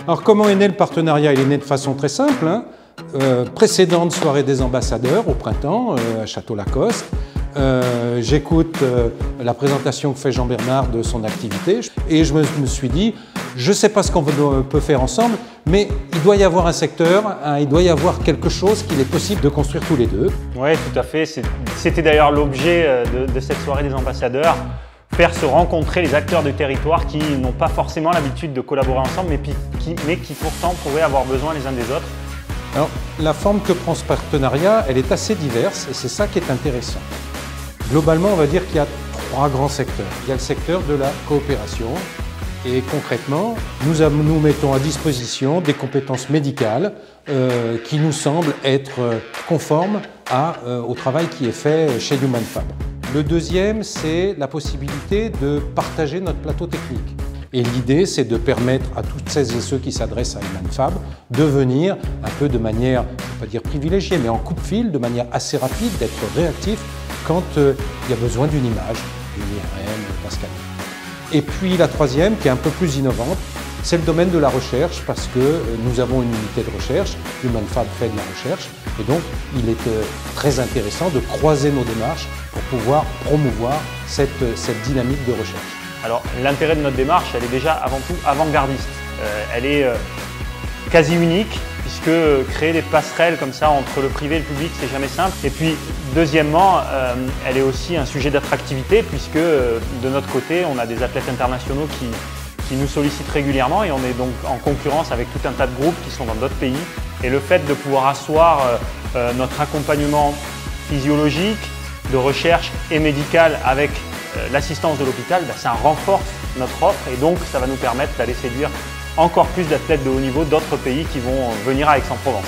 Alors comment est né le partenariat? Il est né de façon très simple, hein. Précédente soirée des ambassadeurs au printemps à Château-Lacoste. J'écoute la présentation que fait Jean-Bernard de son activité et je me suis dit, je ne sais pas ce qu'on peut faire ensemble, mais il doit y avoir un secteur, il doit y avoir quelque chose qu'il est possible de construire tous les deux. Oui, tout à fait. C'était d'ailleurs l'objet de cette soirée des ambassadeurs, faire se rencontrer les acteurs du territoire qui n'ont pas forcément l'habitude de collaborer ensemble, mais qui pourtant pourraient avoir besoin les uns des autres. Alors, la forme que prend ce partenariat, elle est assez diverse et c'est ça qui est intéressant. Globalement, on va dire qu'il y a 3 grands secteurs. Il y a le secteur de la coopération et concrètement, nous mettons à disposition des compétences médicales qui nous semblent être conformes au travail qui est fait chez Human Fab. Le deuxième, c'est la possibilité de partager notre plateau technique. Et l'idée, c'est de permettre à toutes celles et ceux qui s'adressent à Human Fab de venir un peu de manière, je ne vais pas dire privilégiée, mais en coupe-fil, de manière assez rapide, d'être réactif quand il y a besoin d'une image, d'une IRM, d'un scanner. Et puis la troisième, qui est un peu plus innovante, c'est le domaine de la recherche parce que nous avons une unité de recherche, Human Fab fait de la recherche et donc il est très intéressant de croiser nos démarches pour pouvoir promouvoir cette dynamique de recherche. Alors l'intérêt de notre démarche, elle est déjà avant tout avant-gardiste. Elle est quasi unique puisque créer des passerelles comme ça entre le privé et le public, c'est jamais simple. Et puis deuxièmement, elle est aussi un sujet d'attractivité puisque de notre côté, on a des athlètes internationaux qui nous sollicitent régulièrement et on est donc en concurrence avec tout un tas de groupes qui sont dans d'autres pays. Et le fait de pouvoir asseoir notre accompagnement physiologique, de recherche et médical avec l'assistance de l'hôpital, ça renforce notre offre et donc ça va nous permettre d'aller séduire encore plus d'athlètes de haut niveau d'autres pays qui vont venir à Aix-en-Provence.